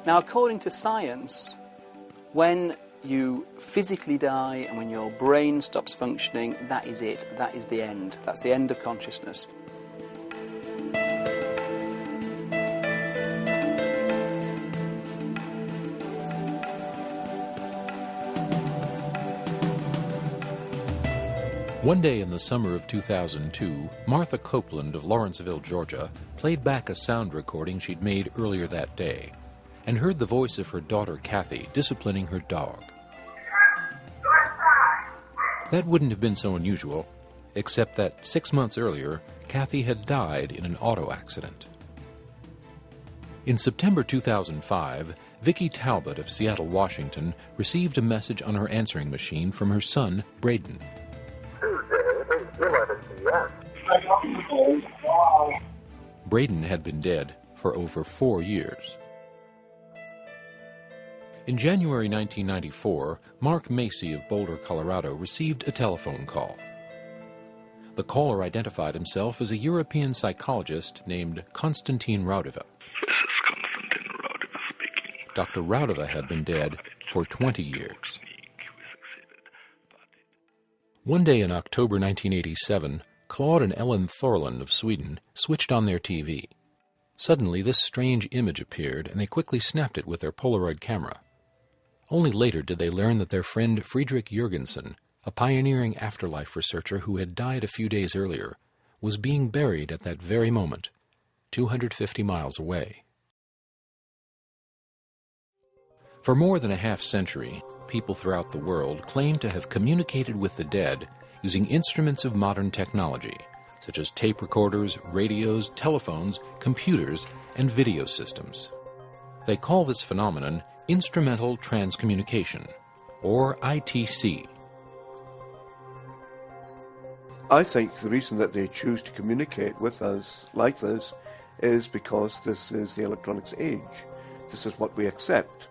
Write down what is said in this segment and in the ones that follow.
Now, according to science, when you physically die and when your brain stops functioning, that is it. That is the end. That's the end of consciousness. One day in the summer of 2002, Martha Copeland of Lawrenceville, Georgia, played back a sound recording she'd made earlier that day and heard the voice of her daughter Kathy disciplining her dog. That wouldn't have been so unusual, except that 6 months earlier, Kathy had died in an auto accident. In September 2005, Vicki Talbot of Seattle, Washington, received a message on her answering machine from her son, Braden. Braden had been dead for over 4 years. In January 1994, Mark Macy of Boulder, Colorado, received a telephone call. The caller identified himself as a European psychologist named Konstantin Raudeva. This is Konstantin Raudeva speaking. Dr. Raudeva had been dead for 20 years. One day in October 1987, Claude and Ellen Thorlund of Sweden switched on their TV. Suddenly, this strange image appeared, and they quickly snapped it with their Polaroid camera. Only later did they learn that their friend Friedrich Jürgensen, a pioneering afterlife researcher who had died a few days earlier, was being buried at that very moment, 250 miles away. For more than a half-century, people throughout the world claim to have communicated with the dead using instruments of modern technology, such as tape recorders, radios, telephones, computers, and video systems. They call this phenomenon instrumental transcommunication, or ITC. I think the reason that they choose to communicate with us like this is because this is the electronics age. This is what we accept.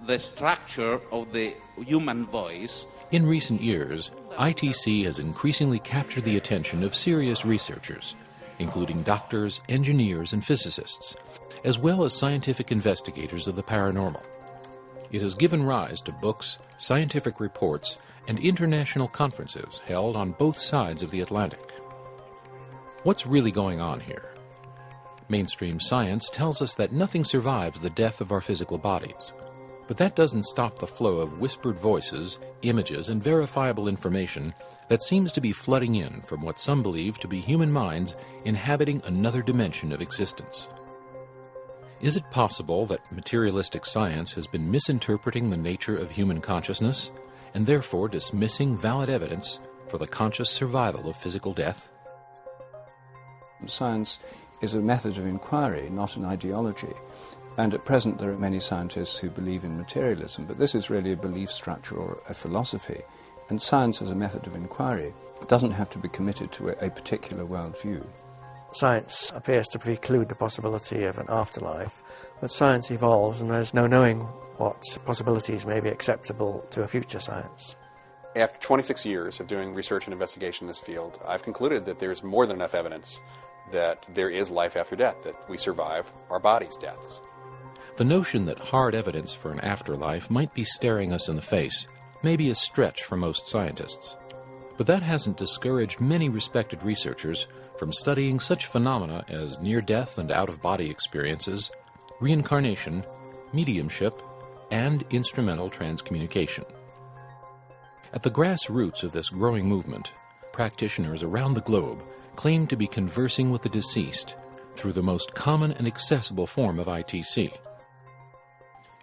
The structure of the human voice. In recent years, ITC has increasingly captured the attention of serious researchers, including doctors, engineers, and physicists, as well as scientific investigators of the paranormal. It has given rise to books, scientific reports, and international conferences held on both sides of the Atlantic. What's really going on here? Mainstream science tells us that nothing survives the death of our physical bodies. But that doesn't stop the flow of whispered voices, images, and verifiable information that seems to be flooding in from what some believe to be human minds inhabiting another dimension of existence. Is it possible that materialistic science has been misinterpreting the nature of human consciousness and therefore dismissing valid evidence for the conscious survival of physical death? Science is a method of inquiry, not an ideology. And at present there are many scientists who believe in materialism, but this is really a belief structure or a philosophy. And science as a method of inquiry doesn't have to be committed to a particular worldview. Science appears to preclude the possibility of an afterlife, but science evolves and there's no knowing what possibilities may be acceptable to a future science. After 26 years of doing research and investigation in this field, I've concluded that there's more than enough evidence that there is life after death, that we survive our body's deaths. The notion that hard evidence for an afterlife might be staring us in the face may be a stretch for most scientists. But that hasn't discouraged many respected researchers from studying such phenomena as near-death and out-of-body experiences, reincarnation, mediumship, and instrumental transcommunication. At the grassroots of this growing movement, practitioners around the globe claim to be conversing with the deceased through the most common and accessible form of ITC.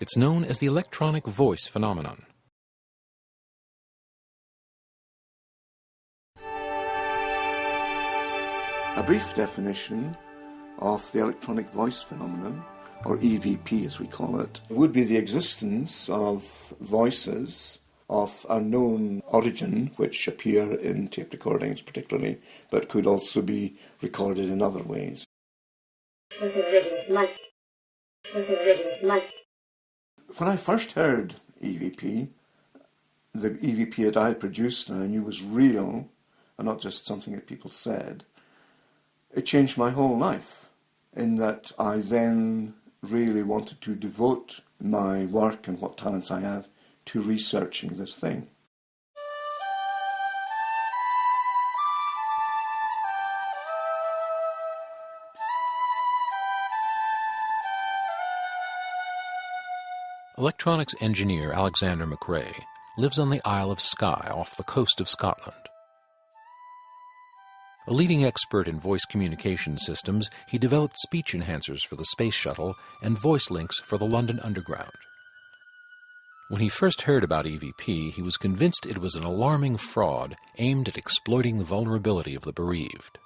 It's known as the electronic voice phenomenon. A brief definition of the electronic voice phenomenon, or EVP as we call it, would be the existence of voices of unknown origin which appear in tape recordings particularly, but could also be recorded in other ways. When I first heard EVP, the EVP that I produced and I knew was real and not just something that people said, it changed my whole life in that I then really wanted to devote my work and what talents I have to researching this thing. Electronics engineer Alexander McRae lives on the Isle of Skye off the coast of Scotland. A leading expert in voice communication systems, he developed speech enhancers for the Space Shuttle and voice links for the London Underground. When he first heard about EVP, he was convinced it was an alarming fraud aimed at exploiting the vulnerability of the bereaved.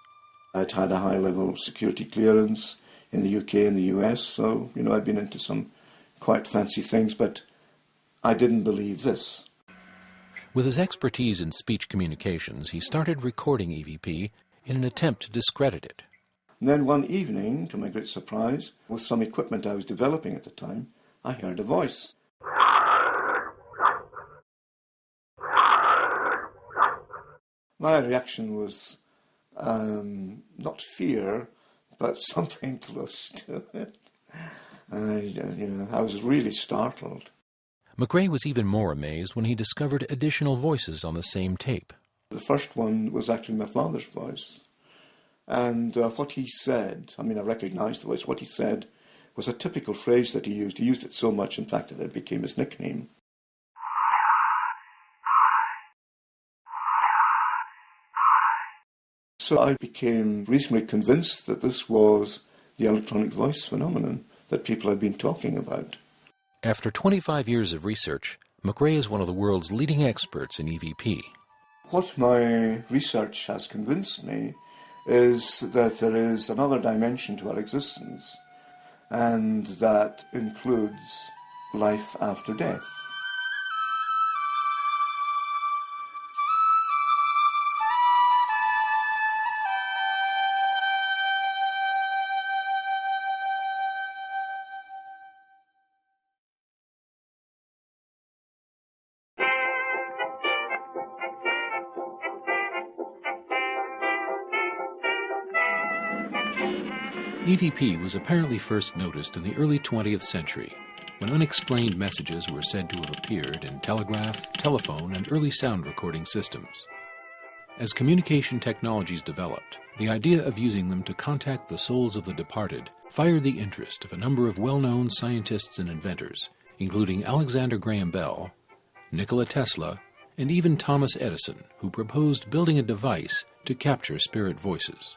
I'd had a high level of security clearance in the UK and the US, so, I'd been into some quite fancy things, but I didn't believe this. With his expertise in speech communications, he started recording EVP in an attempt to discredit it. And then one evening, to my great surprise, with some equipment I was developing at the time, I heard a voice. My reaction was not fear, but something close to it. I was really startled. McRae was even more amazed when he discovered additional voices on the same tape. The first one was actually my father's voice. And what he said, I recognised the voice, what he said was a typical phrase that he used. He used it so much, in fact, that it became his nickname. So I became reasonably convinced that this was the electronic voice phenomenon that people had been talking about. After 25 years of research, McRae is one of the world's leading experts in EVP. What my research has convinced me is that there is another dimension to our existence, and that includes life after death. EVP was apparently first noticed in the early 20th century, when unexplained messages were said to have appeared in telegraph, telephone, and early sound recording systems. As communication technologies developed, the idea of using them to contact the souls of the departed fired the interest of a number of well-known scientists and inventors, including Alexander Graham Bell, Nikola Tesla, and even Thomas Edison, who proposed building a device to capture spirit voices.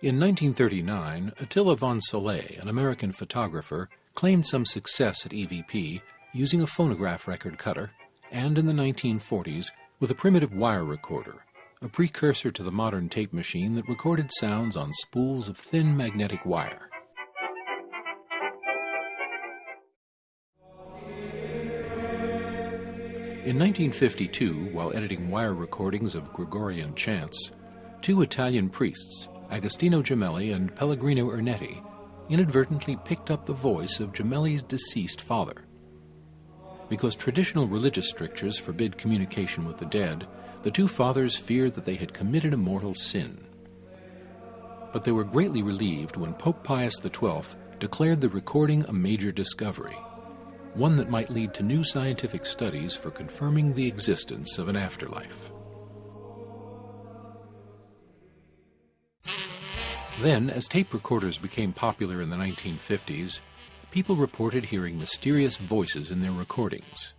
In 1939, Attila von Soleil, an American photographer, claimed some success at EVP using a phonograph record cutter, and in the 1940s with a primitive wire recorder, a precursor to the modern tape machine that recorded sounds on spools of thin magnetic wire. In 1952, while editing wire recordings of Gregorian chants, two Italian priests, Agostino Gemelli and Pellegrino Ernetti, inadvertently picked up the voice of Gemelli's deceased father. Because traditional religious strictures forbid communication with the dead, the two fathers feared that they had committed a mortal sin. But they were greatly relieved when Pope Pius XII declared the recording a major discovery, one that might lead to new scientific studies for confirming the existence of an afterlife. Then, as tape recorders became popular in the 1950s, people reported hearing mysterious voices in their recordings.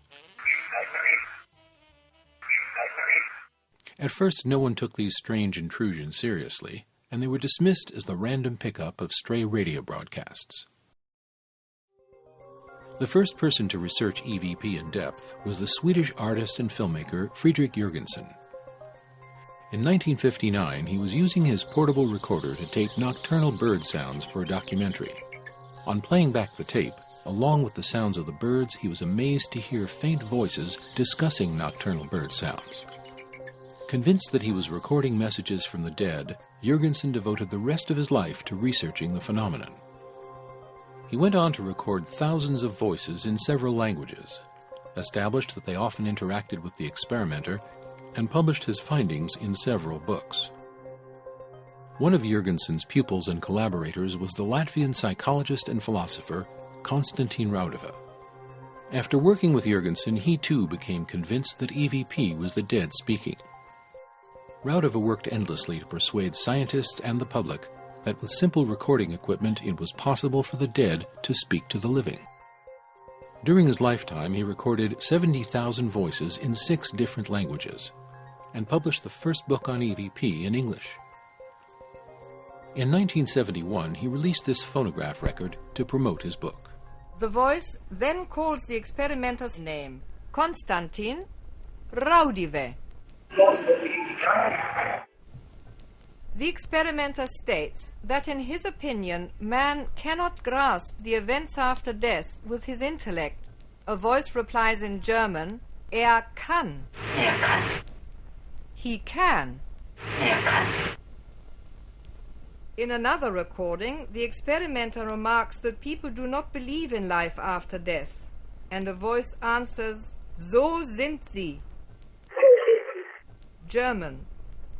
At first, no one took these strange intrusions seriously, and they were dismissed as the random pickup of stray radio broadcasts. The first person to research EVP in depth was the Swedish artist and filmmaker Fredrik Jürgensen. In 1959, he was using his portable recorder to tape nocturnal bird sounds for a documentary. On playing back the tape, along with the sounds of the birds, he was amazed to hear faint voices discussing nocturnal bird sounds. Convinced that he was recording messages from the dead, Jürgensen devoted the rest of his life to researching the phenomenon. He went on to record thousands of voices in several languages, established that they often interacted with the experimenter, and published his findings in several books. One of Jürgensen's pupils and collaborators was the Latvian psychologist and philosopher Konstantin Raudava. After working with Jurgensen, he too became convinced that EVP was the dead speaking. Raudova worked endlessly to persuade scientists and the public that with simple recording equipment it was possible for the dead to speak to the living. During his lifetime, he recorded 70,000 voices in 6 different languages and published the first book on EVP in English. In 1971, he released this phonograph record to promote his book. The voice then calls the experimenter's name, Konstantin Raudive. The experimenter states that in his opinion, man cannot grasp the events after death with his intellect. A voice replies in German, kann. He can. In another recording, the experimenter remarks that people do not believe in life after death, and a voice answers, So sind sie. German,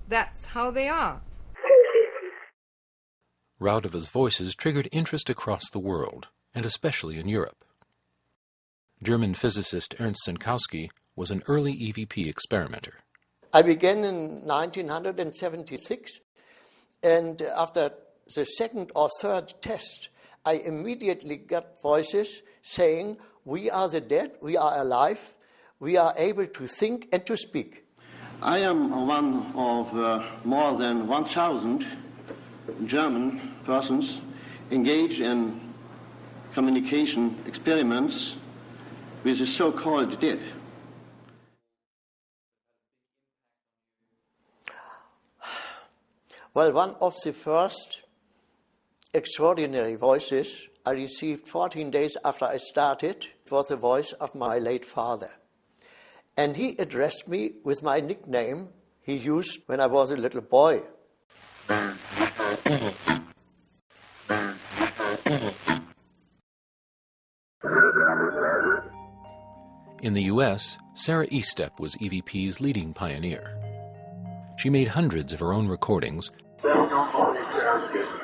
that's how they are. Raudova's voices triggered interest across the world, and especially in Europe. German physicist Ernst Senkowski was an early EVP experimenter. I began in 1976, and after the second or third test, I immediately got voices saying, we are the dead, we are alive, we are able to think and to speak. I am one of more than 1,000 German persons engaged in communication experiments with the so-called dead. Well, one of the first extraordinary voices I received 14 days after I started was the voice of my late father. And he addressed me with my nickname he used when I was a little boy. In the U.S., Sarah Estep was EVP's leading pioneer. She made hundreds of her own recordings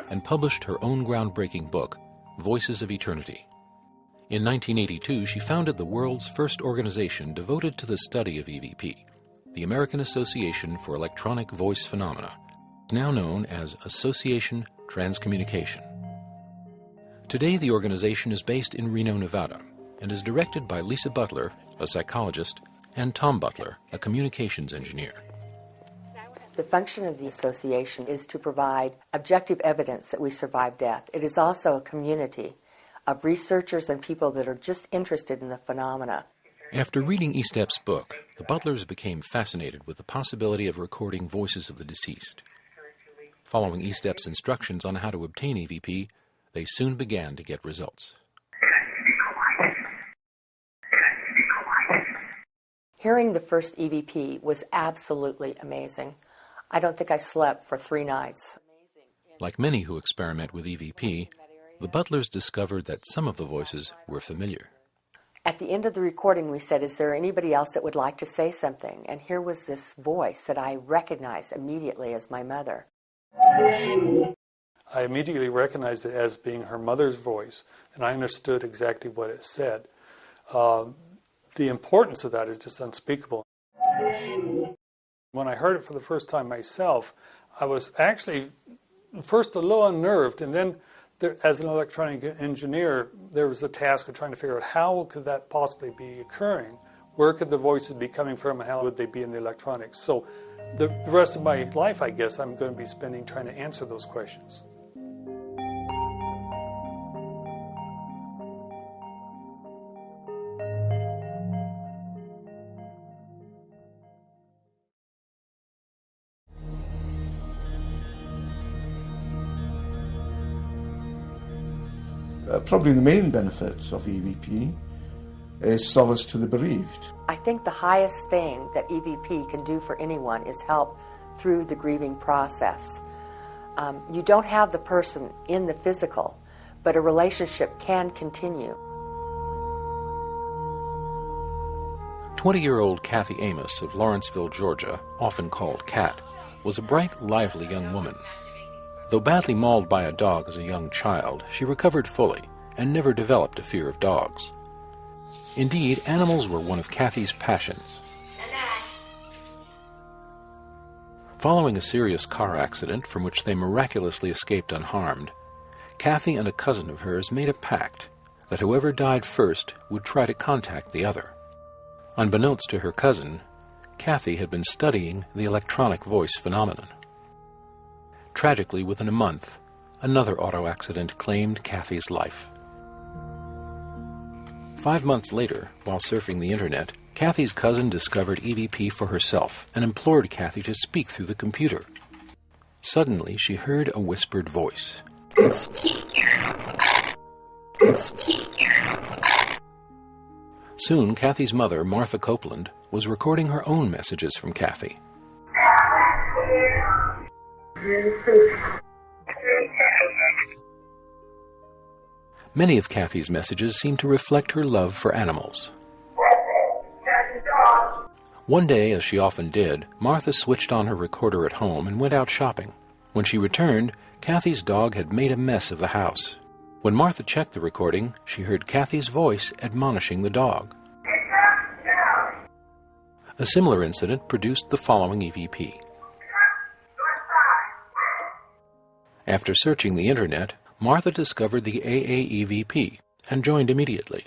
and published her own groundbreaking book, Voices of Eternity. In 1982, she founded the world's first organization devoted to the study of EVP, the American Association for Electronic Voice Phenomena, now known as Association Transcommunication. Today, the organization is based in Reno, Nevada, and is directed by Lisa Butler, a psychologist, and Tom Butler, a communications engineer. The function of the association is to provide objective evidence that we survive death. It is also a community of researchers and people that are just interested in the phenomena. After reading Estep's book, the Butlers became fascinated with the possibility of recording voices of the deceased. Following Estep's instructions on how to obtain EVP, they soon began to get results. Hearing the first EVP was absolutely amazing. I don't think I slept for 3 nights. Like many who experiment with EVP, the Butlers discovered that some of the voices were familiar. At the end of the recording, we said, is there anybody else that would like to say something? And here was this voice that I recognized immediately as my mother. I immediately recognized it as being her mother's voice, and I understood exactly what it said. The importance of that is just unspeakable. When I heard it for the first time myself, I was actually first a little unnerved, and then as an electronic engineer, there was a task of trying to figure out how could that possibly be occurring, where could the voices be coming from, and how would they be in the electronics. So the rest of my life, I guess, I'm going to be spending trying to answer those questions. Probably the main benefit of EVP is solace to the bereaved. I think the highest thing that EVP can do for anyone is help through the grieving process. You don't have the person in the physical, but a relationship can continue. 20-year-old Kathy Amos of Lawrenceville, Georgia, often called Kat, was a bright, lively young woman. Though badly mauled by a dog as a young child, she recovered fully and never developed a fear of dogs. Indeed, animals were one of Kathy's passions. Following a serious car accident from which they miraculously escaped unharmed, Kathy and a cousin of hers made a pact that whoever died first would try to contact the other. Unbeknownst to her cousin, Kathy had been studying the electronic voice phenomenon. Tragically, within a month, another auto accident claimed Kathy's life. 5 months later, while surfing the internet, Kathy's cousin discovered EVP for herself and implored Kathy to speak through the computer. Suddenly, she heard a whispered voice. Soon, Kathy's mother, Martha Copeland, was recording her own messages from Kathy. Many of Kathy's messages seemed to reflect her love for animals. One day, as she often did, Martha switched on her recorder at home and went out shopping. When she returned, Kathy's dog had made a mess of the house. When Martha checked the recording, she heard Kathy's voice admonishing the dog. A similar incident produced the following EVP. After searching the internet, Martha discovered the AAEVP and joined immediately.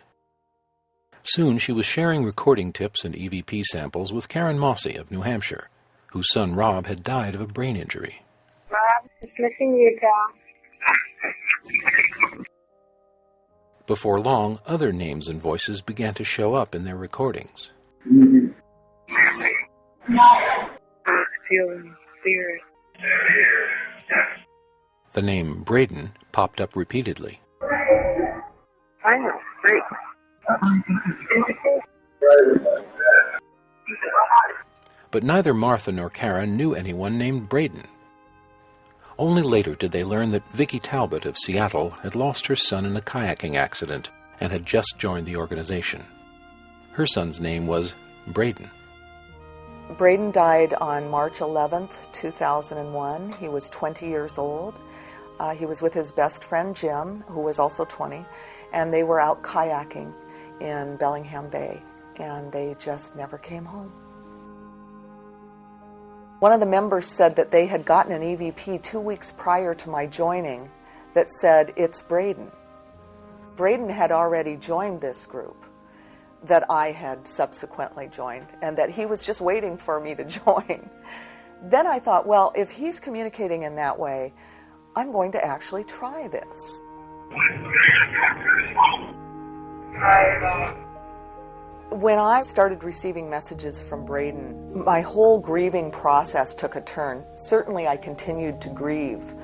Soon she was sharing recording tips and EVP samples with Karen Mossy of New Hampshire, whose son Rob had died of a brain injury. Rob, just missing you, pal. Before long, other names and voices began to show up in their recordings. Feeling spirit. The name Braden popped up repeatedly. I know, great. But neither Martha nor Karen knew anyone named Braden. Only later did they learn that Vicki Talbot of Seattle had lost her son in a kayaking accident and had just joined the organization. Her son's name was Braden. Braden died on March 11th, 2001. He was 20 years old. He was with his best friend Jim, who was also 20, and they were out kayaking in Bellingham Bay, and they just never came home. One of the members said that they had gotten an EVP 2 weeks prior to my joining that said, "It's Braden." Braden had already joined this group that I had subsequently joined, and that he was just waiting for me to join. Then I thought, well, if he's communicating in that way, I'm going to actually try this. When I started receiving messages from Braden, my whole grieving process took a turn. Certainly I continued to grieve,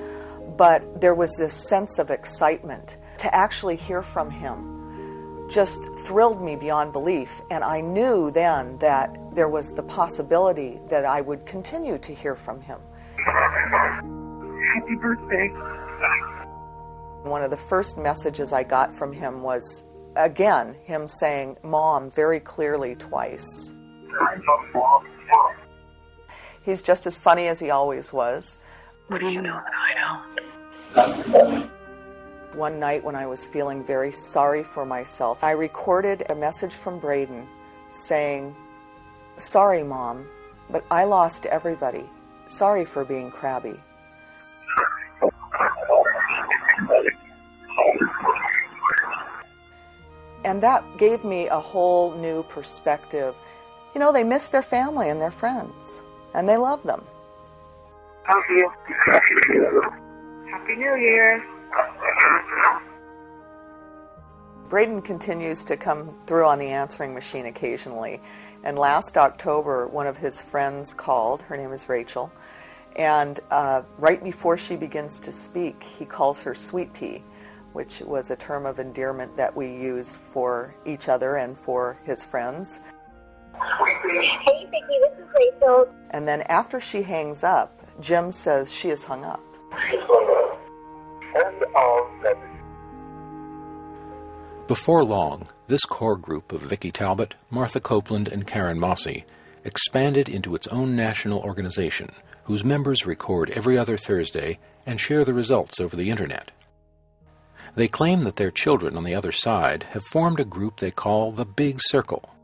but there was this sense of excitement. To actually hear from him just thrilled me beyond belief, and I knew then that there was the possibility that I would continue to hear from him. Happy birthday. One of the first messages I got from him was, again, him saying, "Mom," very clearly twice. He's just as funny as he always was. What do you know that I don't? One night when I was feeling very sorry for myself, I recorded a message from Braden saying, "Sorry, Mom, but I lost everybody. Sorry for being crabby." And that gave me a whole new perspective. You know, they miss their family and their friends, and they love them. Love you. Happy New Year. Braden continues to come through on the answering machine occasionally. And last October, one of his friends called. Her name is Rachel. And right before she begins to speak, he calls her Sweet Pea, which was a term of endearment that we use for each other and for his friends. Hey, Vicki, this is Rachel. And then after she hangs up, Jim says she is hung up. Before long, this core group of Vicki Talbot, Martha Copeland, and Karen Mossy expanded into its own national organization, whose members record every other Thursday and share the results over the internet. They claim that their children on the other side have formed a group they call the Big Circle,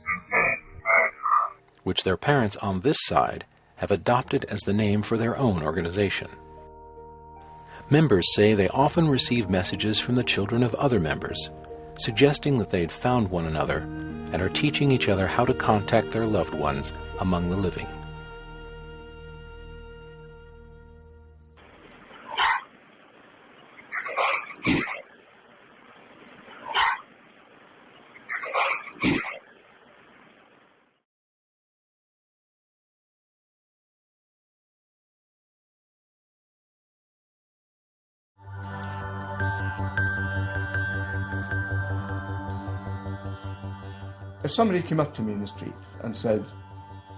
which their parents on this side have adopted as the name for their own organization. Members say they often receive messages from the children of other members, suggesting that they had found one another and are teaching each other how to contact their loved ones among the living. If somebody came up to me in the street and said,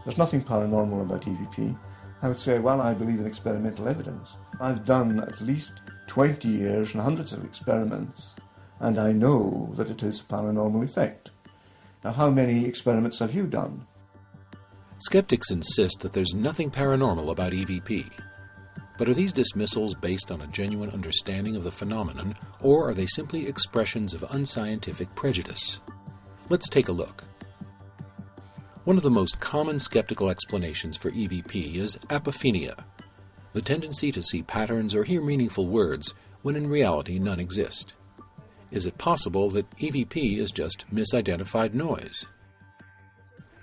there's nothing paranormal about EVP, I would say, well, I believe in experimental evidence. I've done at least 20 years and hundreds of experiments, and I know that it is a paranormal effect. Now, how many experiments have you done? Skeptics insist that there's nothing paranormal about EVP. But are these dismissals based on a genuine understanding of the phenomenon, or are they simply expressions of unscientific prejudice? Let's take a look. One of the most common skeptical explanations for EVP is apophenia, the tendency to see patterns or hear meaningful words when in reality none exist. Is it possible that EVP is just misidentified noise?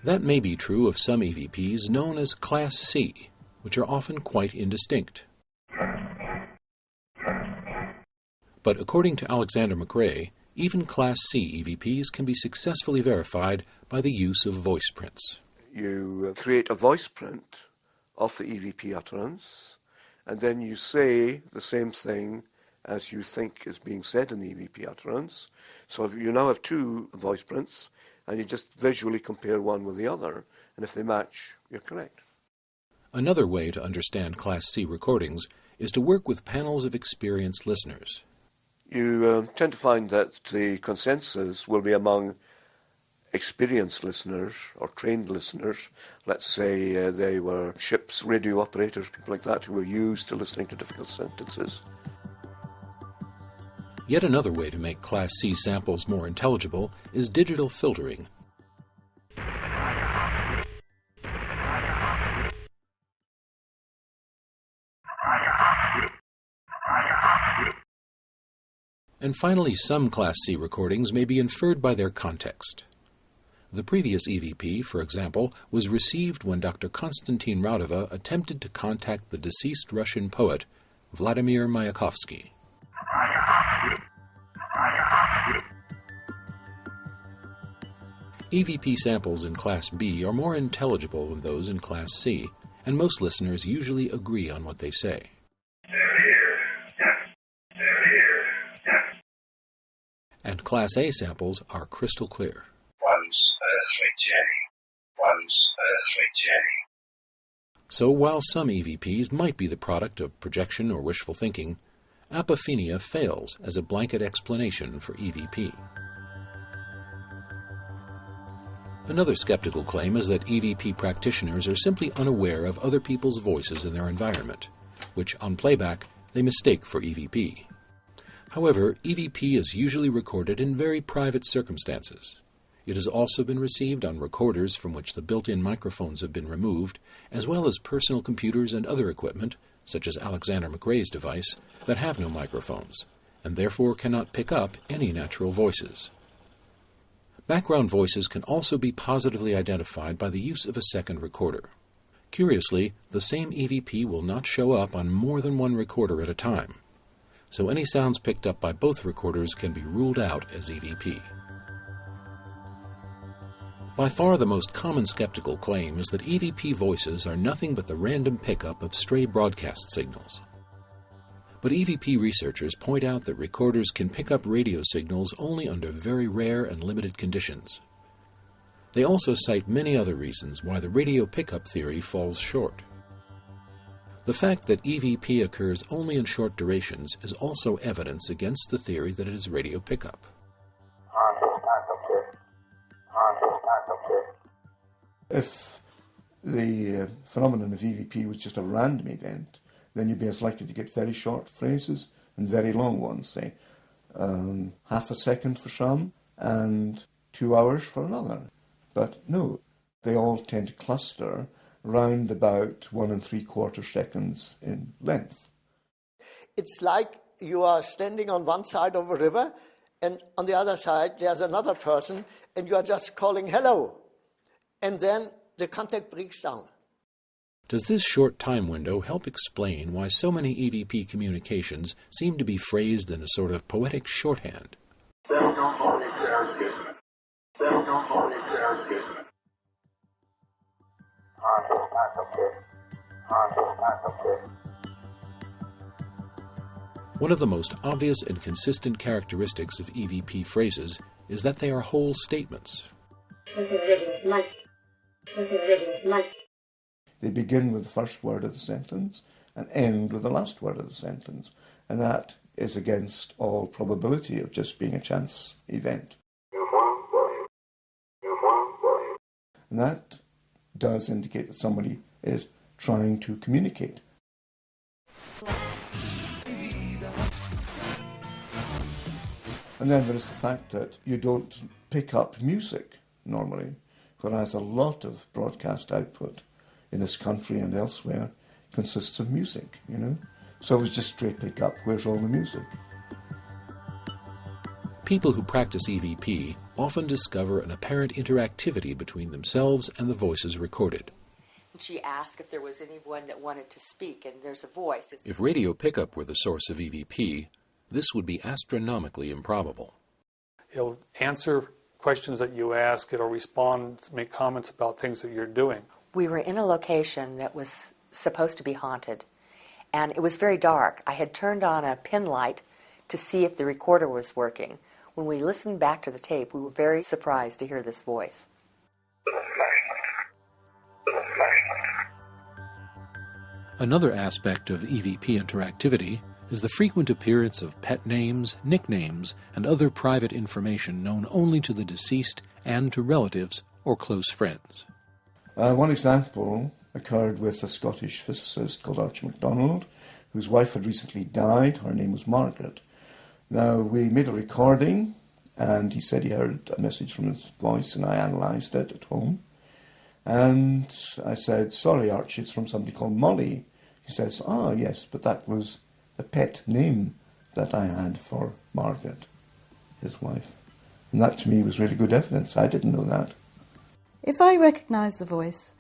That may be true of some EVPs known as Class C, which are often quite indistinct. But according to Alexander McRae, even Class C EVPs can be successfully verified by the use of voice prints. You create a voice print of the EVP utterance, and then you say the same thing as you think is being said in the EVP utterance. So you now have two voice prints, and you just visually compare one with the other, and if they match, you're correct. Another way to understand Class C recordings is to work with panels of experienced listeners. You tend to find that the consensus will be among experienced listeners or trained listeners. Let's say they were ship's radio operators, people like that, who were used to listening to difficult sentences. Yet another way to make Class C samples more intelligible is digital filtering. And finally, some Class C recordings may be inferred by their context. The previous EVP, for example, was received when Dr. Konstantin Raudova attempted to contact the deceased Russian poet Vladimir Mayakovsky. EVP samples in Class B are more intelligible than those in Class C, and most listeners usually agree on what they say. And Class A samples are crystal clear. Once earthly Jenny, once earthly Jenny. So while some EVPs might be the product of projection or wishful thinking, apophenia fails as a blanket explanation for EVP. Another skeptical claim is that EVP practitioners are simply unaware of other people's voices in their environment, which on playback they mistake for EVP. However, EVP is usually recorded in very private circumstances. It has also been received on recorders from which the built-in microphones have been removed, as well as personal computers and other equipment, such as Alexander McRae's device, that have no microphones, and therefore cannot pick up any natural voices. Background voices can also be positively identified by the use of a second recorder. Curiously, the same EVP will not show up on more than one recorder at a time, so any sounds picked up by both recorders can be ruled out as EVP. By far the most common skeptical claim is that EVP voices are nothing but the random pickup of stray broadcast signals. But EVP researchers point out that recorders can pick up radio signals only under very rare and limited conditions. They also cite many other reasons why the radio pickup theory falls short. The fact that EVP occurs only in short durations is also evidence against the theory that it is radio pickup. If the phenomenon of EVP was just a random event, then you'd be as likely to get very short phrases and very long ones, say, half a second for some, and 2 hours for another. But no, they all tend to cluster round about 1 3/4 seconds in length. It's like you are standing on one side of a river, and on the other side there's another person, and you are just calling hello. And then the contact breaks down. Does this short time window help explain why so many EVP communications seem to be phrased in a sort of poetic shorthand? One of the most obvious and consistent characteristics of EVP phrases is that they are whole statements. They begin with the first word of the sentence and end with the last word of the sentence, and that is against all probability of just being a chance event. And that does indicate that somebody is trying to communicate. And then there is the fact that you don't pick up music normally, whereas a lot of broadcast output in this country and elsewhere consists of music, you know. So it was just straight pick up, where's all the music? People who practice EVP often discover an apparent interactivity between themselves and the voices recorded. She asked if there was anyone that wanted to speak, and there's a voice. If radio pickup were the source of EVP, this would be astronomically improbable. It'll answer questions that you ask. It'll respond, make comments about things that you're doing. We were in a location that was supposed to be haunted, and it was very dark. I had turned on a pin light to see if the recorder was working. When we listened back to the tape, we were very surprised to hear this voice. Another aspect of EVP interactivity is the frequent appearance of pet names, nicknames, and other private information known only to the deceased and to relatives or close friends. One example occurred with a Scottish physicist called Archie MacDonald, whose wife had recently died. Her name was Margaret. Now, we made a recording, and he said he heard a message from his voice, and I analysed it at home. And I said, sorry, Archie, it's from somebody called Molly. He says, yes, but that was the pet name that I had for Margaret, his wife. And that to me was really good evidence. I didn't know that. If I recognise the voice,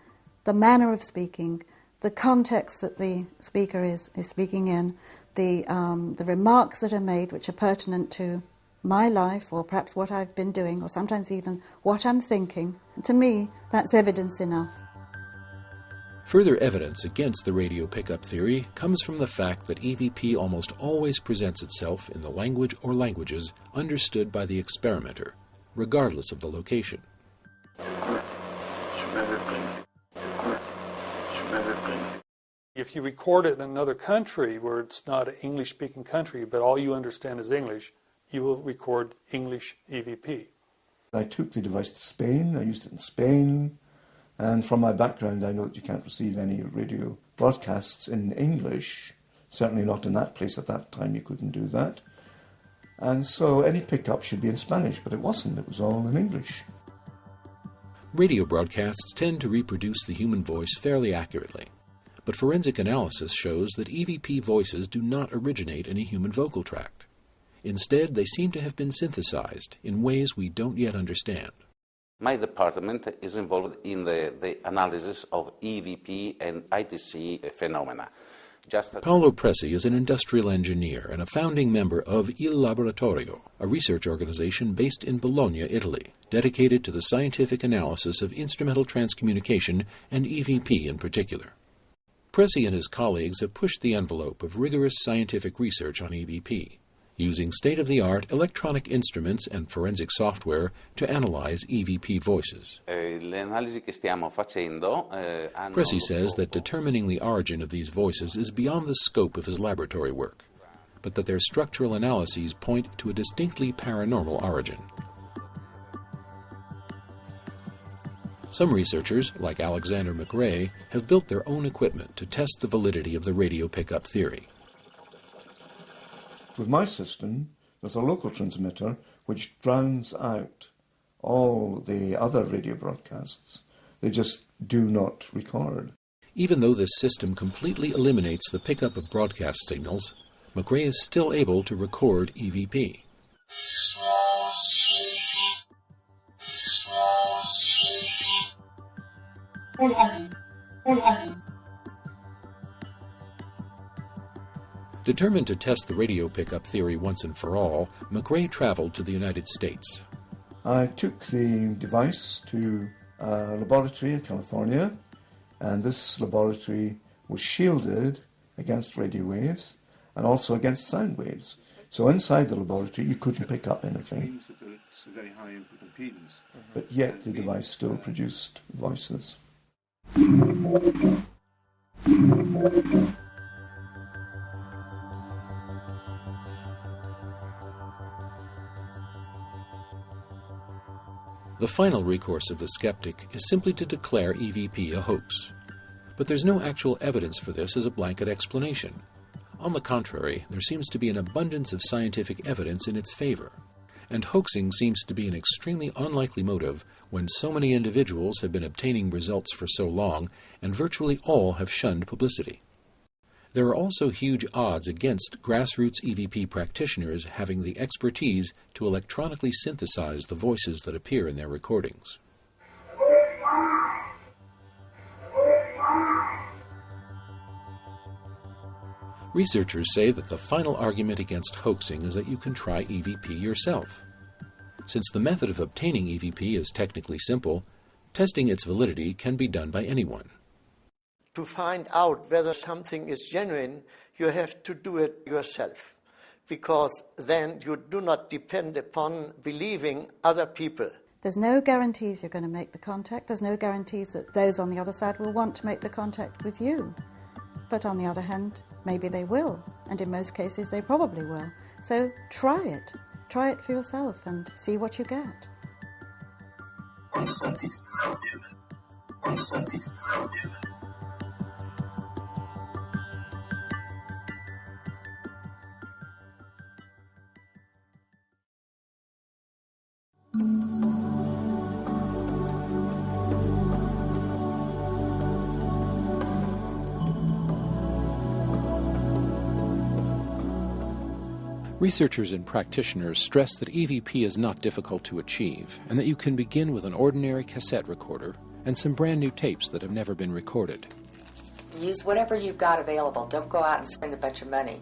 the manner of speaking, the context that the speaker is speaking in, the remarks that are made which are pertinent to my life or perhaps what I've been doing or sometimes even what I'm thinking, to me that's evidence enough. Further evidence against the radio pickup theory comes from the fact that EVP almost always presents itself in the language or languages understood by the experimenter, regardless of the location. If you record it in another country where it's not an English-speaking country, but all you understand is English, you will record English EVP. I took the device to Spain. I used it in Spain. And from my background, I know that you can't receive any radio broadcasts in English. Certainly not in that place at that time, you couldn't do that. And so any pickup should be in Spanish, but it wasn't. It was all in English. Radio broadcasts tend to reproduce the human voice fairly accurately. But forensic analysis shows that EVP voices do not originate in a human vocal tract. Instead, they seem to have been synthesized in ways we don't yet understand. My department is involved in the analysis of EVP and ITC phenomena. Paolo Presi is an industrial engineer and a founding member of Il Laboratorio, a research organization based in Bologna, Italy, dedicated to the scientific analysis of instrumental transcommunication and EVP in particular. Presi and his colleagues have pushed the envelope of rigorous scientific research on EVP, using state-of-the-art electronic instruments and forensic software to analyze EVP voices. Presi says that determining the origin of these voices is beyond the scope of his laboratory work, but that their structural analyses point to a distinctly paranormal origin. Some researchers, like Alexander McRae, have built their own equipment to test the validity of the radio pickup theory. With my system, There's a local transmitter which drowns out all the other radio broadcasts. They just do not record. Even though this system completely eliminates the pickup of broadcast signals, McRae is still able to record EVP. Determined to test the radio pickup theory once and for all, McRae traveled to the United States. I took the device to a laboratory in California, and this laboratory was shielded against radio waves and also against sound waves. So inside the laboratory you couldn't pick up anything. It's a very high input impedance. But yet the device still produced voices. The final recourse of the skeptic is simply to declare EVP a hoax. But there's no actual evidence for this as a blanket explanation. On the contrary, there seems to be an abundance of scientific evidence in its favor, and hoaxing seems to be an extremely unlikely motive when so many individuals have been obtaining results for so long, and virtually all have shunned publicity. There are also huge odds against grassroots EVP practitioners having the expertise to electronically synthesize the voices that appear in their recordings. Researchers say that the final argument against hoaxing is that you can try EVP yourself. Since the method of obtaining EVP is technically simple, testing its validity can be done by anyone. To find out whether something is genuine, you have to do it yourself, because then you do not depend upon believing other people. There's no guarantees you're going to make the contact. There's no guarantees that those on the other side will want to make the contact with you. But on the other hand, maybe they will, and in most cases they probably will. So try it. Try it for yourself and see what you get. Researchers and practitioners stress that EVP is not difficult to achieve, and that you can begin with an ordinary cassette recorder and some brand new tapes that have never been recorded. Use whatever you've got available. Don't go out and spend a bunch of money.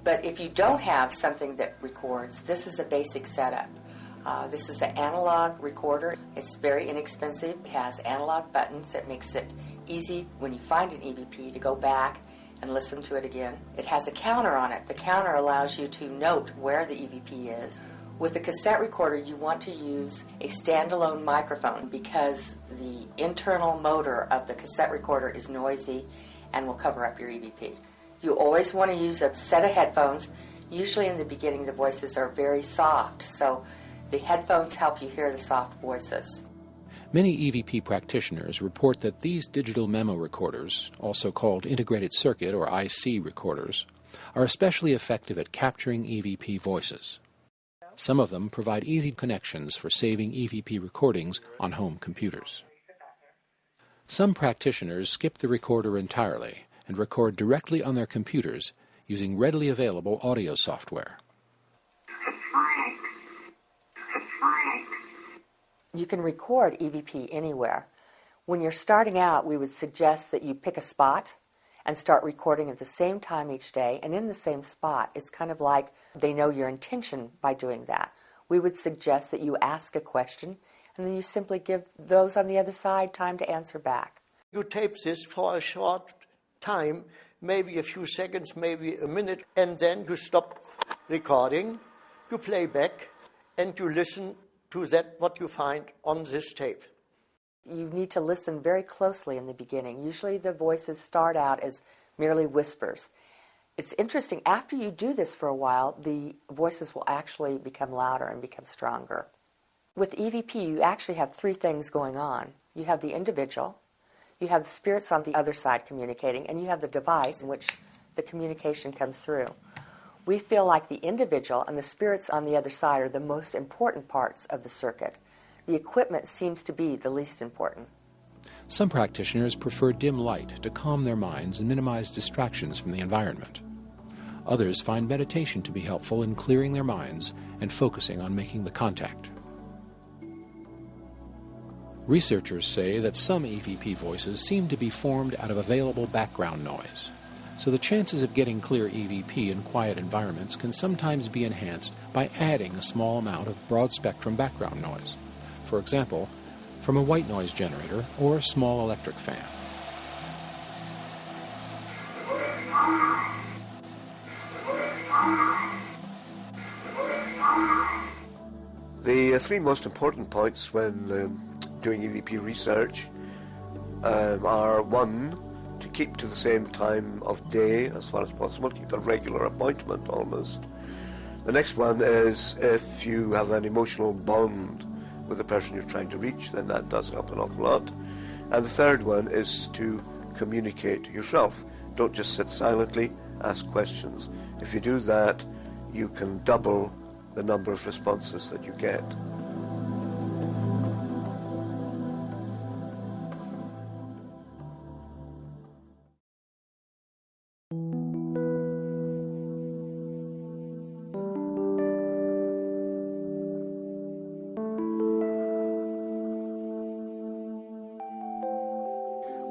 But if you don't have something that records, this is a basic setup. This is an analog recorder. It's very inexpensive. It has analog buttons that makes it easy when you find an EVP to go back and listen to it again. It has a counter on it. The counter allows you to note where the EVP is. With the cassette recorder, you want to use a standalone microphone because the internal motor of the cassette recorder is noisy and will cover up your EVP. You always want to use a set of headphones. Usually in the beginning the voices are very soft, so the headphones help you hear the soft voices. Many EVP practitioners report that these digital memo recorders, also called integrated circuit or IC recorders, are especially effective at capturing EVP voices. Some of them provide easy connections for saving EVP recordings on home computers. Some practitioners skip the recorder entirely and record directly on their computers using readily available audio software. You can record EVP anywhere. When you're starting out, we would suggest that you pick a spot and start recording at the same time each day and in the same spot. It's kind of like they know your intention by doing that. We would suggest that you ask a question and then you simply give those on the other side time to answer back. You tape this for a short time, maybe a few seconds, maybe a minute, and then you stop recording, you play back, and you listen to that what you find on this tape. You need to listen very closely in the beginning. Usually the voices start out as merely whispers. It's interesting, after you do this for a while, the voices will actually become louder and become stronger. With EVP, you actually have three things going on. You have the individual, you have the spirits on the other side communicating, and you have the device in which the communication comes through. We feel like the individual and the spirits on the other side are the most important parts of the circuit. The equipment seems to be the least important. Some practitioners prefer dim light to calm their minds and minimize distractions from the environment. Others find meditation to be helpful in clearing their minds and focusing on making the contact. Researchers say that some EVP voices seem to be formed out of available background noise, so the chances of getting clear EVP in quiet environments can sometimes be enhanced by adding a small amount of broad-spectrum background noise, for example, from a white noise generator or a small electric fan. The three most important points when doing EVP research are, one, to keep to the same time of day as far as possible, keep a regular appointment almost. The next one is if you have an emotional bond with the person you're trying to reach, then that does help an awful lot. And the third one is to communicate yourself. Don't just sit silently, ask questions. If you do that, you can double the number of responses that you get.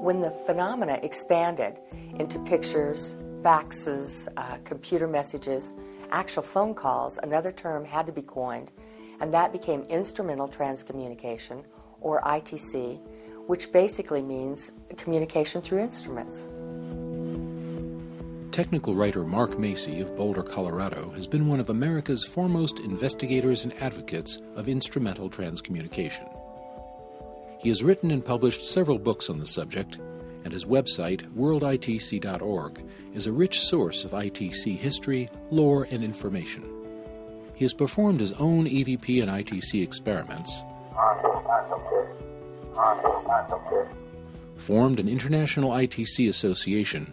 When the phenomena expanded into pictures, faxes, computer messages, actual phone calls, another term had to be coined, and that became instrumental transcommunication, or ITC, which basically means communication through instruments. Technical writer Mark Macy of Boulder, Colorado, has been one of America's foremost investigators and advocates of instrumental transcommunication. He has written and published several books on the subject, and his website, worlditc.org, is a rich source of ITC history, lore, and information. He has performed his own EVP and ITC experiments, formed an international ITC association,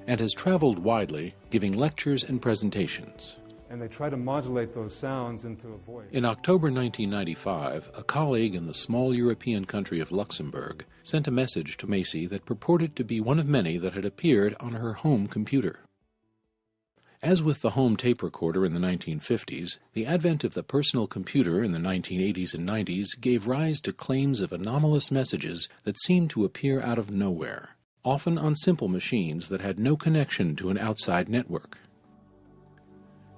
and has traveled widely, giving lectures and presentations. And they try to modulate those sounds into a voice. In October 1995, a colleague in the small European country of Luxembourg sent a message to Macy that purported to be one of many that had appeared on her home computer. As with the home tape recorder in the 1950s, the advent of the personal computer in the 1980s and 90s gave rise to claims of anomalous messages that seemed to appear out of nowhere, often on simple machines that had no connection to an outside network.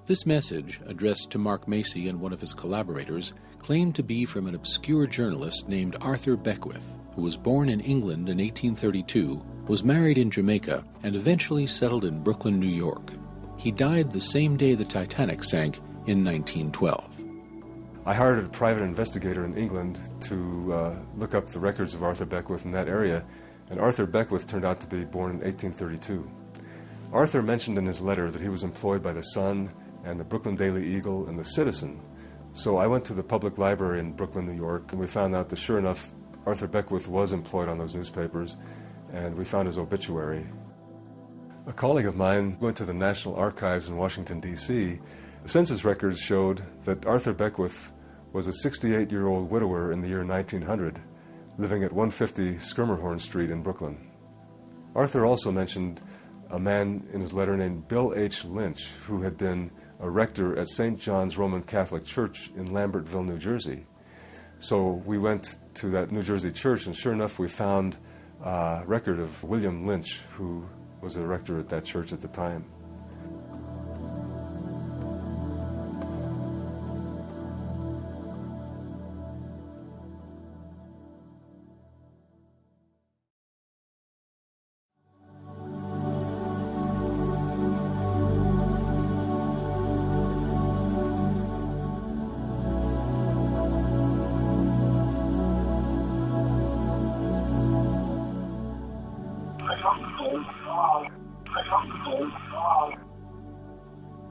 This message, addressed to Mark Macy and one of his collaborators, claimed to be from an obscure journalist named Arthur Beckwith, who was born in England in 1832, was married in Jamaica, and eventually settled in Brooklyn, New York. He died the same day the Titanic sank in 1912. I hired a private investigator in England to look up the records of Arthur Beckwith in that area, and Arthur Beckwith turned out to be born in 1832. Arthur mentioned in his letter that he was employed by the Sun and the Brooklyn Daily Eagle and the Citizen. So I went to the public library in Brooklyn, New York, and we found out that sure enough, Arthur Beckwith was employed on those newspapers, and we found his obituary. A colleague of mine went to the National Archives in Washington, D.C. The census records showed that Arthur Beckwith was a 68-year-old widower in the year 1900, living at 150 Skirmerhorn Street in Brooklyn. Arthur also mentioned a man in his letter named Bill H. Lynch, who had been a rector at St. John's Roman Catholic Church in Lambertville, New Jersey. So we went to that New Jersey church, and sure enough, we found a record of William Lynch, who was a rector at that church at the time.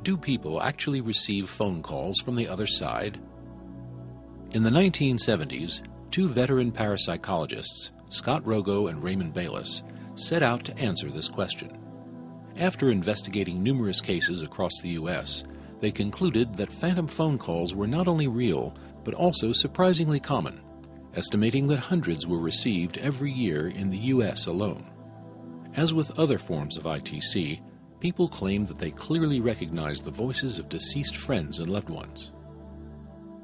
Do people actually receive phone calls from the other side? In the 1970s, two veteran parapsychologists, Scott Rogo and Raymond Bayless, set out to answer this question. After investigating numerous cases across the U.S., they concluded that phantom phone calls were not only real, but also surprisingly common, estimating that hundreds were received every year in the U.S. alone. As with other forms of ITC, people claim that they clearly recognize the voices of deceased friends and loved ones.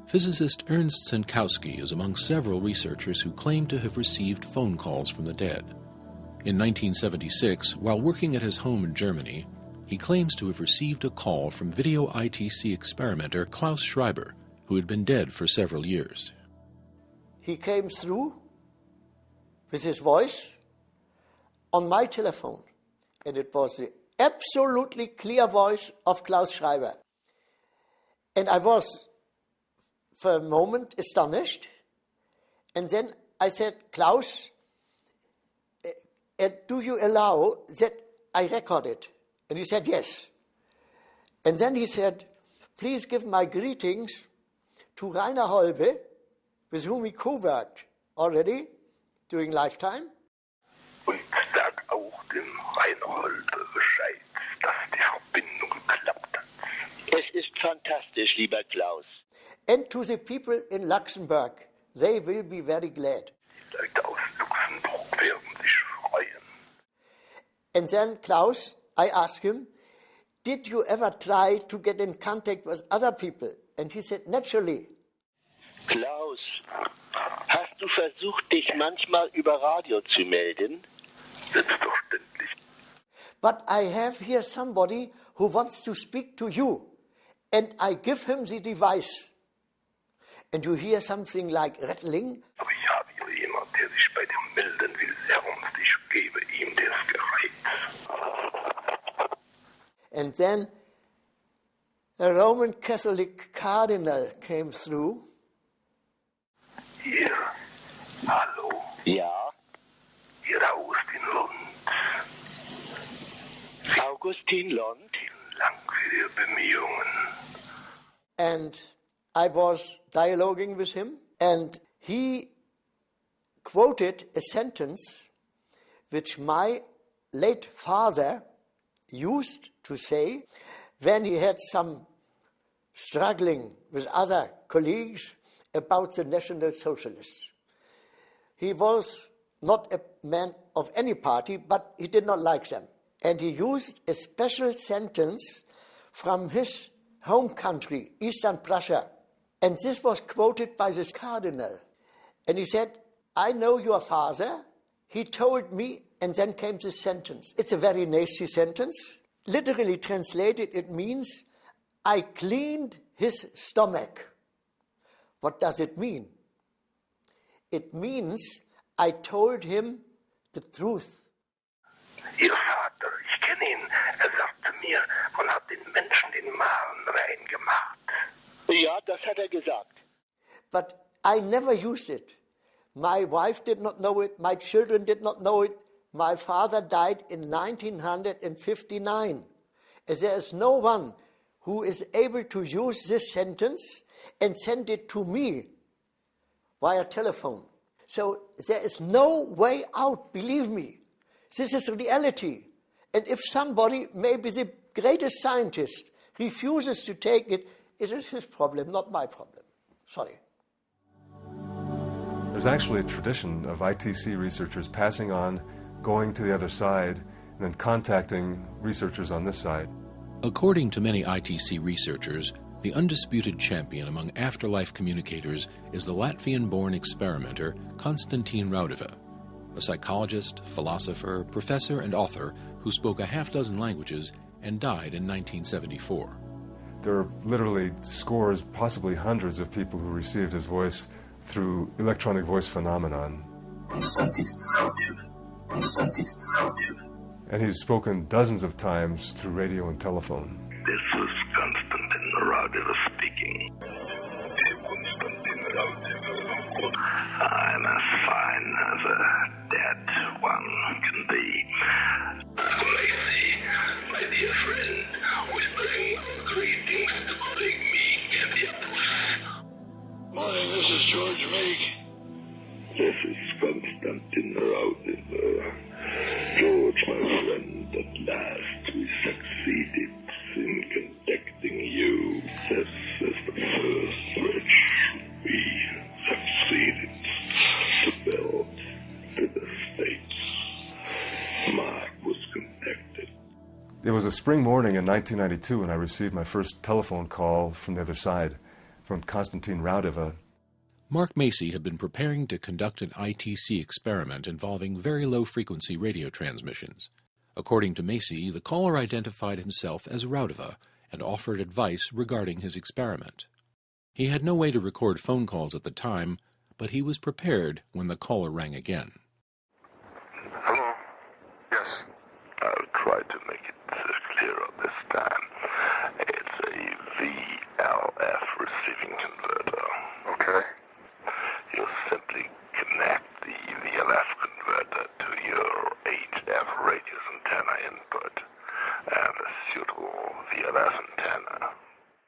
Physicist Ernst Senkowski is among several researchers who claim to have received phone calls from the dead. In 1976, while working at his home in Germany, he claims to have received a call from video ITC experimenter Klaus Schreiber, who had been dead for several years. He came through with his voice on my telephone, and it was the absolutely clear voice of Klaus Schreiber. And I was, for a moment, astonished. And then I said, Klaus, do you allow that I record it? And he said, yes. And then he said, please give my greetings to Rainer Holbe, with whom he co-worked already during lifetime. Und sag auch dem Rainer Holbe Bescheid, dass die Verbindung geklappt hat. Es ist fantastisch, lieber Klaus. And to the people in Luxembourg, they will be very glad. Die Leute aus Luxemburg werden sich freuen. And then Klaus, I asked him, did you ever try to get in contact with other people? And he said, naturally. Klaus, hast du versucht, dich manchmal über Radio zu melden? Selbstverständlich. But I have here somebody who wants to speak to you, and I give him the device. And you hear something like rattling. Aber ich habe hier jemand, der sich bei dir melden will. Ernst, ich gebe ihm das Gerät. And then a Roman Catholic cardinal came through. Hier, hallo. Ja. Hier Augustin Lund. Augustin Lund. Vielen Dank für Ihre Bemühungen. And I was dialoguing with him, and he quoted a sentence which my late father used to say when he had some struggling with other colleagues about the National Socialists. He was not a man of any party, but he did not like them. And he used a special sentence from his home country, Eastern Prussia. And this was quoted by this cardinal. And he said, I know your father. He told me, and then came this sentence. It's a very nasty sentence. Literally translated, it means, I cleaned his stomach. What does it mean? It means I told him the truth. Ihr Vater, ich kenne ihn, sagte mir, man hat den Menschen den Magen rein gemacht. Ja, das hat gesagt. But I never used it. My wife did not know it. My children did not know it. My father died in 1959. And there is no one who is able to use this sentence and send it to me via telephone. So there is no way out, believe me. This is reality. And if somebody, maybe the greatest scientist, refuses to take it, it is his problem, not my problem. Sorry. There's actually a tradition of ITC researchers passing on, going to the other side, and then contacting researchers on this side. According to many ITC researchers, the undisputed champion among afterlife communicators is the Latvian-born experimenter Konstantin Raudeva, a psychologist, philosopher, professor, and author who spoke a half-dozen languages and died in 1974. There are literally scores, possibly hundreds of people who received his voice through electronic voice phenomenon. And he's spoken dozens of times through radio and telephone. This is Konstantin Raudeva speaking. I'm as fine as a dead one can be. Crazy, my dear friend, whispering greetings to colleague Meek and the others. Morning, this is George Meek. This is Konstantin Raudeva. George, my friend, at last we It was a spring morning in 1992 when I received my first telephone call from the other side, from Konstantin Raudeva. Mark Macy had been preparing to conduct an ITC experiment involving very low-frequency radio transmissions. According to Macy, the caller identified himself as Raudeva and offered advice regarding his experiment. He had no way to record phone calls at the time, but he was prepared when the caller rang again. Hello? Yes. I'll try to make it clearer this time. It's a VLF receiving converter. Okay. You simply connect the VLF converter to your HF radius antenna input and a suitable VLF antenna.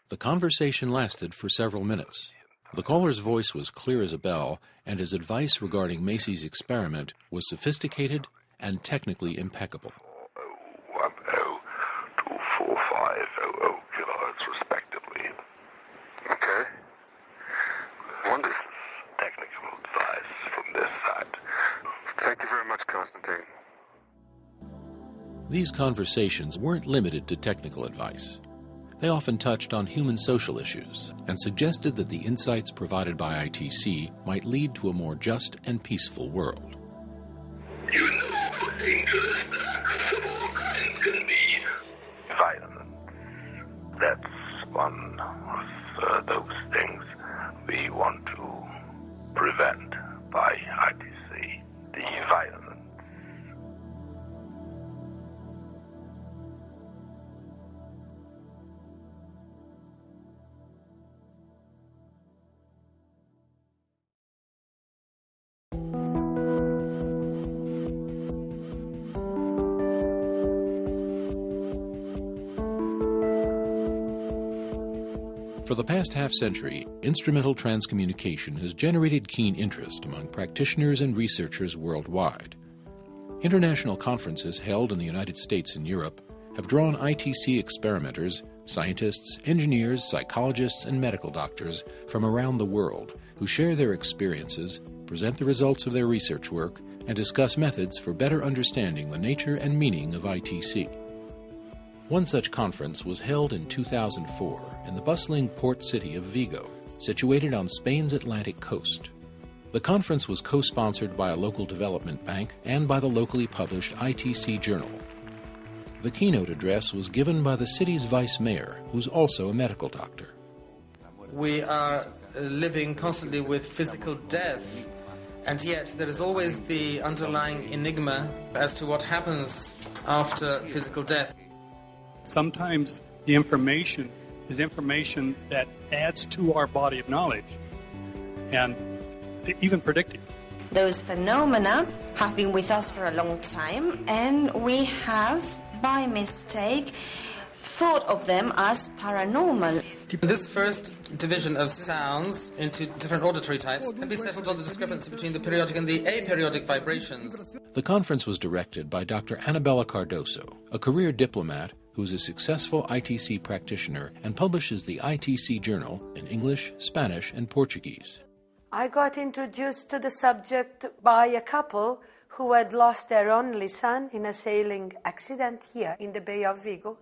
The conversation lasted for several minutes. The caller's voice was clear as a bell, and his advice regarding Macy's experiment was sophisticated and technically impeccable. 24500 kilohertz respectively. Okay. Wonderful. Technical advice from this side. Thank you very much, Constantine. These conversations weren't limited to technical advice. They often touched on human social issues and suggested that the insights provided by ITC might lead to a more just and peaceful world. You know how dangerous acts of all kinds can be. Violence. That's one of those things we want to prevent by ITC. The violence. For the past half-century, instrumental transcommunication has generated keen interest among practitioners and researchers worldwide. International conferences held in the United States and Europe have drawn ITC experimenters, scientists, engineers, psychologists, and medical doctors from around the world who share their experiences, present the results of their research work, and discuss methods for better understanding the nature and meaning of ITC. One such conference was held in 2004 in the bustling port city of Vigo, situated on Spain's Atlantic coast. The conference was co-sponsored by a local development bank and by the locally published ITC Journal. The keynote address was given by the city's vice mayor, who's also a medical doctor. We are living constantly with physical death, and yet there is always the underlying enigma as to what happens after physical death. Sometimes the information is information that adds to our body of knowledge, and even predictive. Those phenomena have been with us for a long time, and we have, by mistake, thought of them as paranormal. This first division of sounds into different auditory types can be settled on the discrepancy between the periodic and the aperiodic vibrations. The conference was directed by Dr. Annabella Cardoso, a career diplomat who is a successful ITC practitioner and publishes the ITC Journal in English, Spanish, and Portuguese. I got introduced to the subject by a couple who had lost their only son in a sailing accident here in the Bay of Vigo,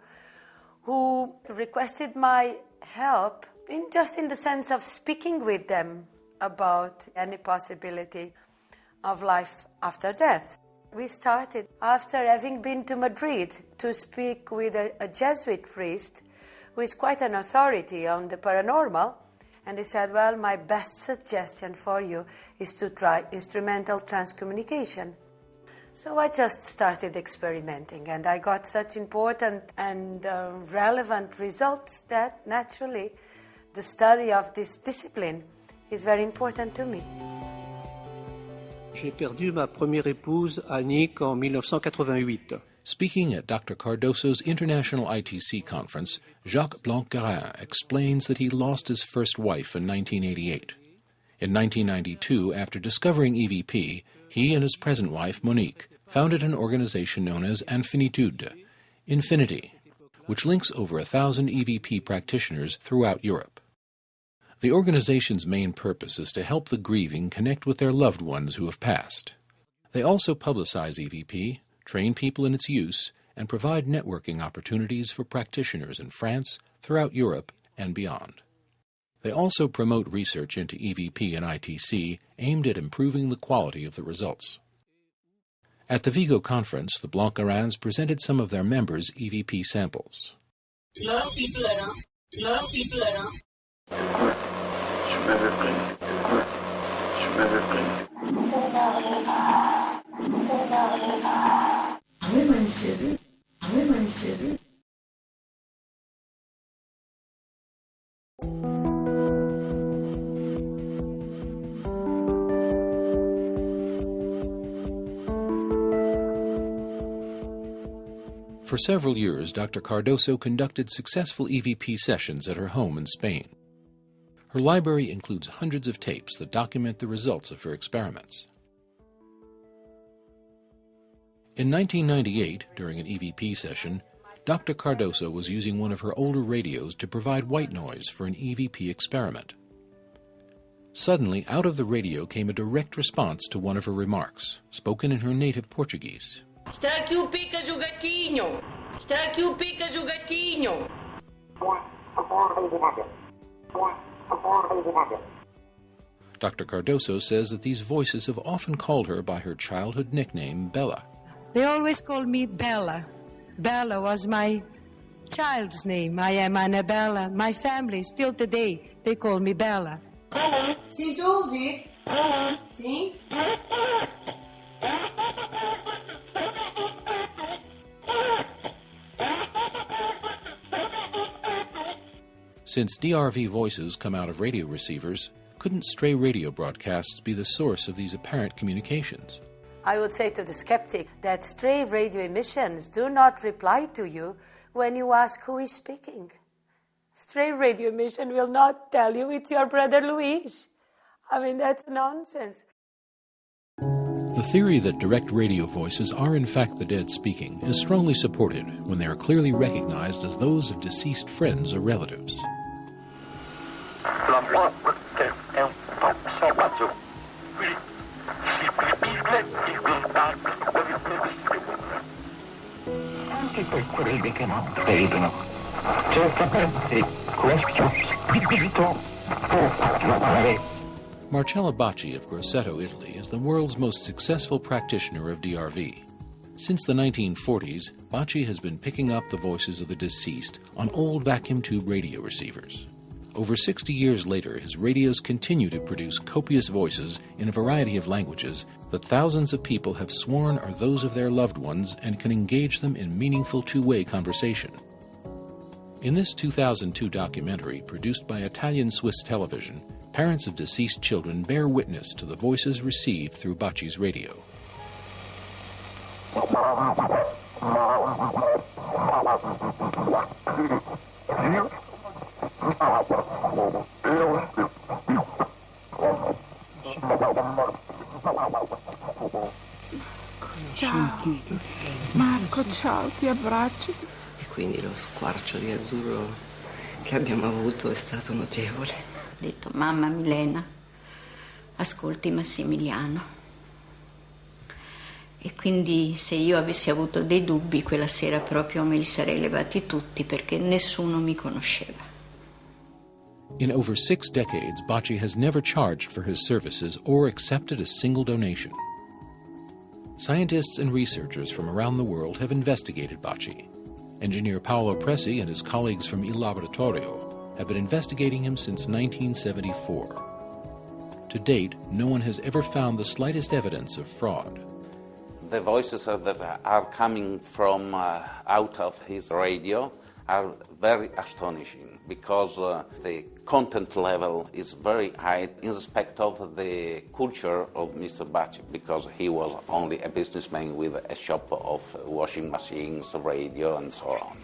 who requested my help in the sense of speaking with them about any possibility of life after death. We started after having been to Madrid to speak with a Jesuit priest who is quite an authority on the paranormal. And he said, well, my best suggestion for you is to try instrumental transcommunication. So I just started experimenting, and I got such important and relevant results that naturally the study of this discipline is very important to me. J'ai perdu ma première épouse, Annick, en 1988. Speaking at Dr. Cardoso's International ITC Conference, Jacques Blanc-Garin explains that he lost his first wife in 1988. In 1992, after discovering EVP, he and his present wife, Monique, founded an organization known as Infinitude, Infinity, which links over 1,000 EVP practitioners throughout Europe. The organization's main purpose is to help the grieving connect with their loved ones who have passed. They also publicize EVP, train people in its use, and provide networking opportunities for practitioners in France, throughout Europe, and beyond. They also promote research into EVP and ITC aimed at improving the quality of the results. At the Vigo conference, the Blancarins presented some of their members' EVP samples. For several years, Dr. Cardoso conducted successful EVP sessions at her home in Spain. Her library includes hundreds of tapes that document the results of her experiments. In 1998, during an EVP session, Dr. Cardoso was using one of her older radios to provide white noise for an EVP experiment. Suddenly, out of the radio came a direct response to one of her remarks, spoken in her native Portuguese. Está aqui o Picas o gatinho. Está aqui o Picas o gatinho. Dr. Cardoso says that these voices have often called her by her childhood nickname, Bella. They always call me Bella. Bella was my child's name. I am Annabella. My family, still today, they call me Bella. Sim, tu ouvi? Sim? Since DRV voices come out of radio receivers, couldn't stray radio broadcasts be the source of these apparent communications? I would say to the skeptic that stray radio emissions do not reply to you when you ask who is speaking. Stray radio emission will not tell you it's your brother Luis. I mean, that's nonsense. The theory that direct radio voices are in fact the dead speaking is strongly supported when they are clearly recognized as those of deceased friends or relatives. Marcella Bacci of Grosseto, Italy, is the world's most successful practitioner of DRV. Since the 1940s, Bacci has been picking up the voices of the deceased on old vacuum tube radio receivers. Over 60 years later, his radios continue to produce copious voices in a variety of languages that thousands of people have sworn are those of their loved ones and can engage them in meaningful two-way conversation. In this 2002 documentary, produced by Italian-Swiss television, parents of deceased children bear witness to the voices received through Bacci's radio. Ciao, Marco, ciao, ti abbraccio. E quindi lo squarcio di azzurro che abbiamo avuto è stato notevole. Ho detto, mamma Milena, ascolti Massimiliano. E quindi se io avessi avuto dei dubbi quella sera proprio me li sarei levati tutti perché nessuno mi conosceva. In over 6 decades, Bacci has never charged for his services or accepted a single donation. Scientists and researchers from around the world have investigated Bacci. Engineer Paolo Presi and his colleagues from Il Laboratorio have been investigating him since 1974. To date, no one has ever found the slightest evidence of fraud. The voices that are coming from out of his radio are very astonishing because the content level is very high in respect of the culture of Mr. Bacci, because he was only a businessman with a shop of washing machines, radio, and so on.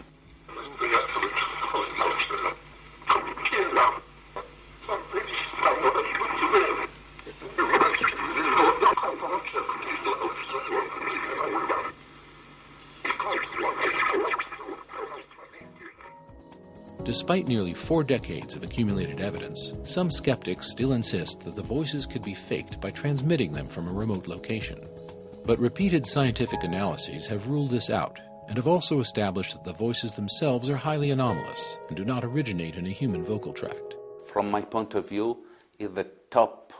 Despite nearly 4 decades of accumulated evidence, some skeptics still insist that the voices could be faked by transmitting them from a remote location. But repeated scientific analyses have ruled this out, and have also established that the voices themselves are highly anomalous and do not originate in a human vocal tract. From my point of view, is the top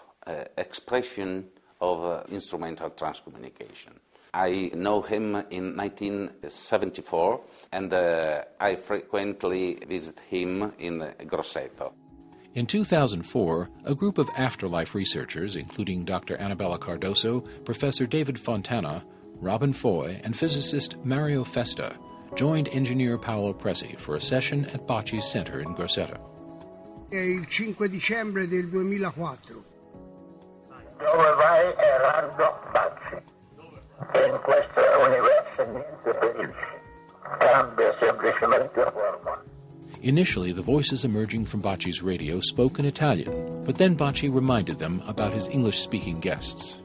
expression of instrumental transcommunication. I know him in 1974, and I frequently visit him in Grosseto. In 2004, a group of afterlife researchers, including Dr. Annabella Cardoso, Professor David Fontana, Robin Foy, and physicist Mario Festa, joined engineer Paolo Presi for a session at Bacci's Center in Grosseto. È il 5 dicembre del 2004. Dove vai Erardo Bacci? In questo universo niente perisce, cambia semplicemente forma. Initially, the voices emerging from Bacci's radio spoke in Italian, but then Bacci reminded them about his English-speaking guests.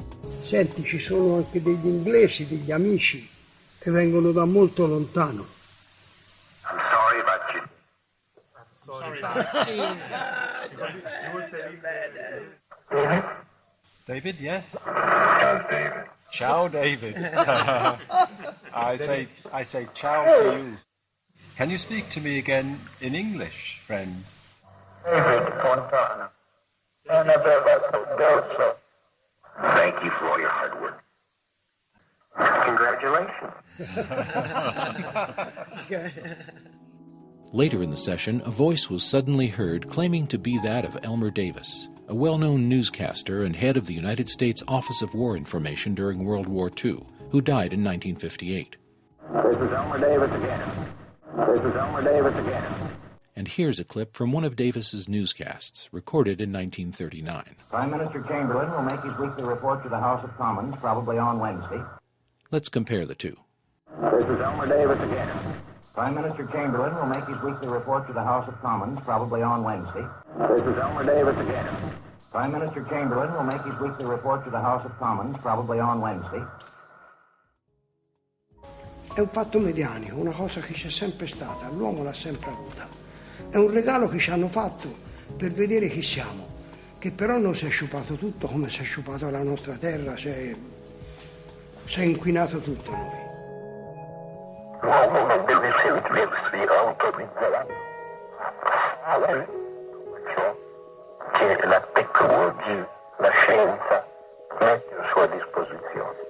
Senti, ci sono anche degli inglesi, degli amici, che vengono da molto lontano. I'm sorry, Bacci. Sorry, David? David, yes? Ciao, Ciao, David. David. I say ciao to you. Can you speak to me again in English, friend? David Fontana. Thank you for all your hard work. Congratulations. Later in the session, a voice was suddenly heard claiming to be that of Elmer Davis, a well-known newscaster and head of the United States Office of War Information during World War II, who died in 1958. This is Elmer Davis again. This is Elmer Davis again. And here's a clip from one of Davis's newscasts, recorded in 1939. Prime Minister Chamberlain will make his weekly report to the House of Commons, probably on Wednesday. Let's compare the two. This is Elmer Davis again. Prime Minister Chamberlain will make his weekly report to the House of Commons, probably on Wednesday. This is Elmer Davis again. Prime Minister Chamberlain will make his weekly report to the House of Commons, probably on Wednesday. È un fatto medianico, una cosa che c'è sempre stata, l'uomo l'ha sempre avuta. È un regalo che ci hanno fatto per vedere chi siamo, che però non si è sciupato tutto come si è sciupata la nostra terra, si è inquinato tutto noi. L'uomo non deve sentirsi autorizzato a fare ciò che la tecnologia, la scienza mette a sua disposizione.